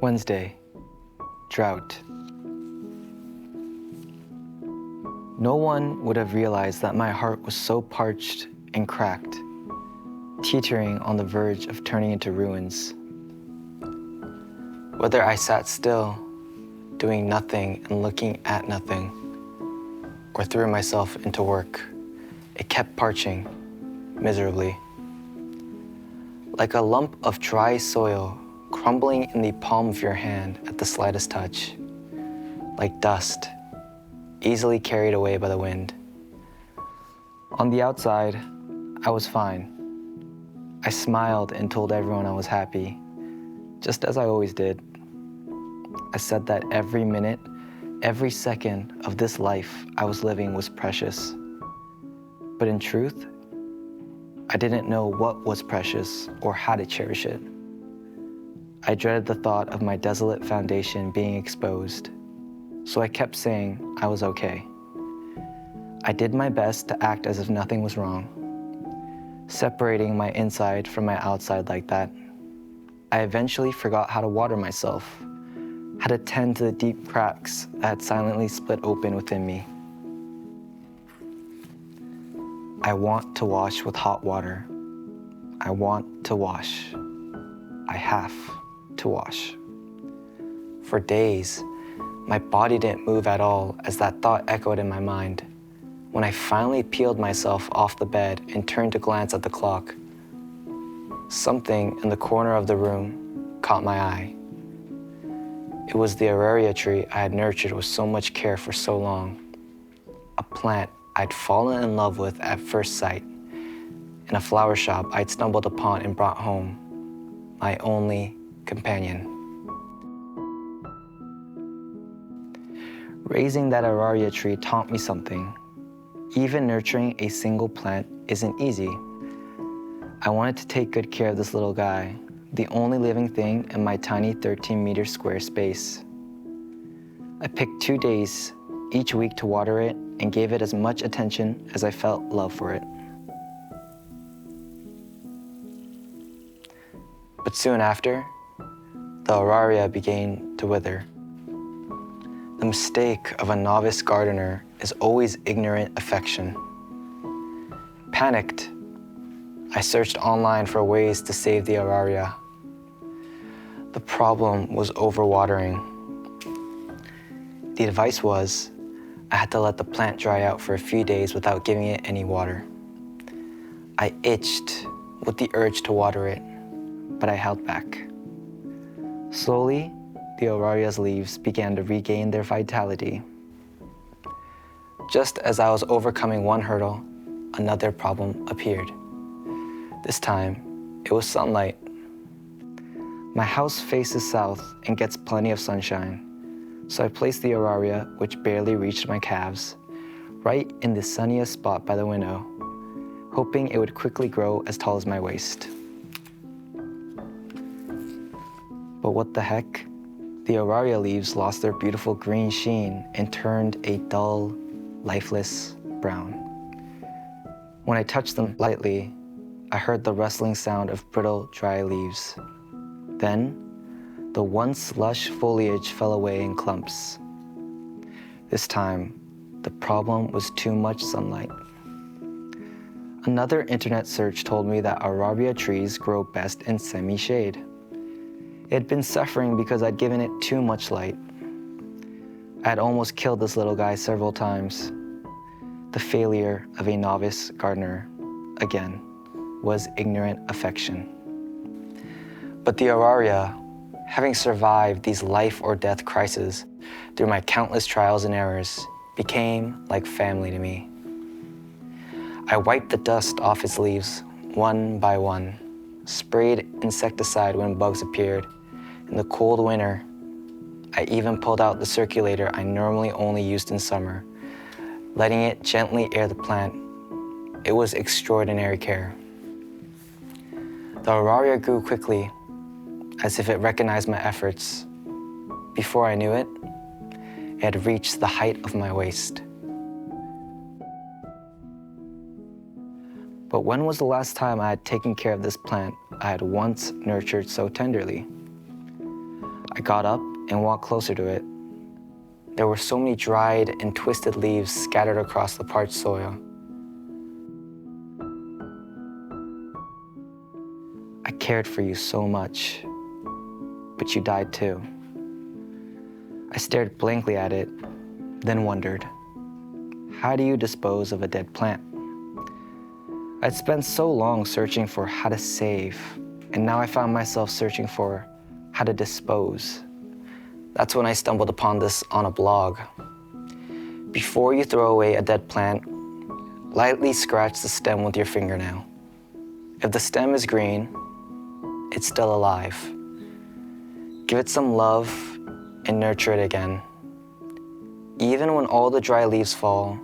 Wednesday, drought. No one would have realized that my heart was so parched and cracked, teetering on the verge of turning into ruins. Whether I sat still, doing nothing and looking at nothing, or threw myself into work, it kept parching miserably. Like a lump of dry soil crumbling in the palm of your hand at the slightest touch, like dust, easily carried away by the wind. On the outside, I was fine. I smiled and told everyone I was happy, just as I always did. I said that every minute, every second of this life I was living was precious. But in truth, I didn't know what was precious or how to cherish it. I dreaded the thought of my desolate foundation being exposed, so I kept saying I was okay. I did my best to act as if nothing was wrong, separating my inside from my outside like that. I eventually forgot how to water myself, how to tend to the deep cracks that had silently split open within me. I want to wash with hot water. I want to wash. I have to wash. For days, my body didn't move at all as that thought echoed in my mind. When I finally peeled myself off the bed and turned to glance at the clock, something in the corner of the room caught my eye. It was the auraria tree I had nurtured with so much care for so long, a plant I'd fallen in love with at first sight, in a flower shop I'd stumbled upon and brought home, my only companion. Raising that auraria tree taught me something. Even nurturing a single plant isn't easy. I wanted to take good care of this little guy, the only living thing in my tiny 13-meter square space. I picked 2 days each week to water it and gave it as much attention as I felt love for it. But soon after, the auraria began to wither. The mistake of a novice gardener is always ignorant affection. Panicked, I searched online for ways to save the auraria. The problem was overwatering. The advice was I had to let the plant dry out for a few days without giving it any water. I itched with the urge to water it, but I held back. Slowly, the auraria's leaves began to regain their vitality. Just as I was overcoming one hurdle, another problem appeared. This time, it was sunlight. My house faces south and gets plenty of sunshine, so I placed the auraria, which barely reached my calves, right in the sunniest spot by the window, hoping it would quickly grow as tall as my waist. But what the heck? The auraria leaves lost their beautiful green sheen and turned a dull, lifeless brown. When I touched them lightly, I heard the rustling sound of brittle, dry leaves. Then, the once lush foliage fell away in clumps. This time, the problem was too much sunlight. Another internet search told me that auraria trees grow best in semi-shade. It had been suffering because I'd given it too much light. I had almost killed this little guy several times. The failure of a novice gardener, again, was ignorant affection. But the auraria, having survived these life or death crises through my countless trials and errors, became like family to me. I wiped the dust off its leaves one by one, sprayed insecticide when bugs appeared. In the cold winter, I even pulled out the circulator I normally only used in summer, letting it gently air the plant. It was extraordinary care. The auraria grew quickly, as if it recognized my efforts. Before I knew it, it had reached the height of my waist. But when was the last time I had taken care of this plant I had once nurtured so tenderly? I got up and walked closer to it. There were so many dried and twisted leaves scattered across the parched soil. I cared for you so much, but you died too. I stared blankly at it, then wondered, how do you dispose of a dead plant? I'd spent so long searching for how to save, and now I found myself searching for how to dispose. That's when I stumbled upon this on a blog. Before you throw away a dead plant, lightly scratch the stem with your fingernail. If the stem is green, it's still alive. Give it some love and nurture it again. Even when all the dry leaves fall,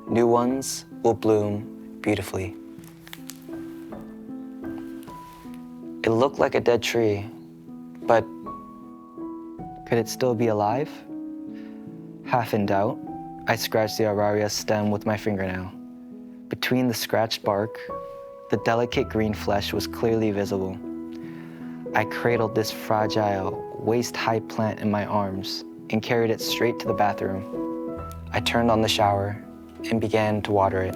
new ones will bloom beautifully. It looked like a dead tree, but could it still be alive? Half in doubt, I scratched the Araria stem with my fingernail. Between the scratched bark, the delicate green flesh was clearly visible. I cradled this fragile, waist-high plant in my arms and carried it straight to the bathroom. I turned on the shower and began to water it.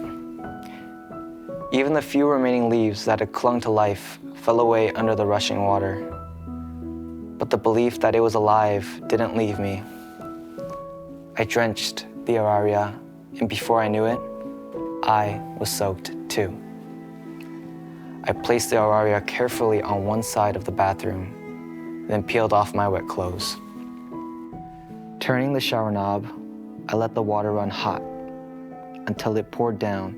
Even the few remaining leaves that had clung to life fell away under the rushing water. But the belief that it was alive didn't leave me. I drenched the Araria, and before I knew it, I was soaked too. I placed the Araria carefully on one side of the bathroom, then peeled off my wet clothes. Turning the shower knob, I let the water run hot until it poured down,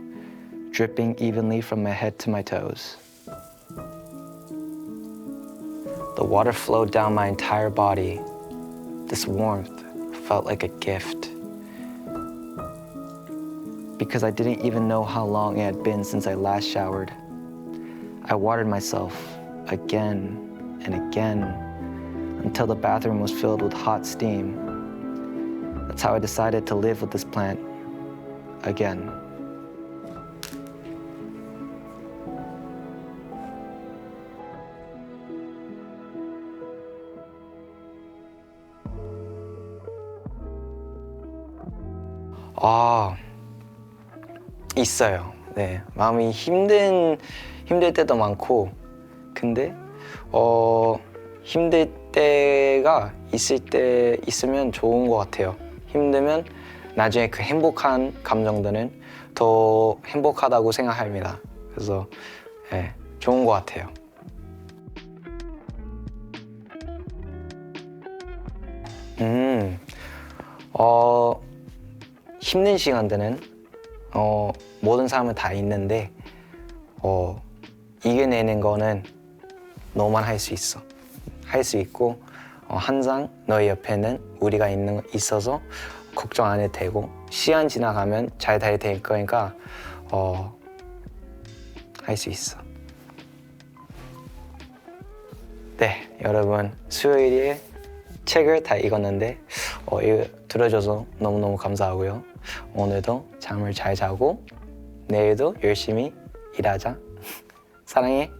dripping evenly from my head to my toes. The water flowed down my entire body. This warmth felt like a gift. Because I didn't even know how long it had been since I last showered. I watered myself again and again until the bathroom was filled with hot steam. That's how I decided to live with this plant again. 있어요. 네, 마음이 힘들 때도 많고, 근데 힘들 때가 있으면 좋은 것 같아요. 힘들면 나중에 그 행복한 감정들은 더 행복하다고 생각합니다. 그래서 네, 좋은 것 같아요. 힘든 시간들은 모든 사람은 다 있는데 이겨내는 거는 너만 할 수 있어. 할 수 있고 항상 너의 옆에는 우리가 있어서 걱정 안 해도 되고 시간 지나가면 잘 될 거니까 할 수 있어. 네, 여러분 수요일에 책을 다 읽었는데 이거 들어줘서 너무너무 감사하고요. 오늘도 잠을 잘 자고 내일도 열심히 일하자. 사랑해.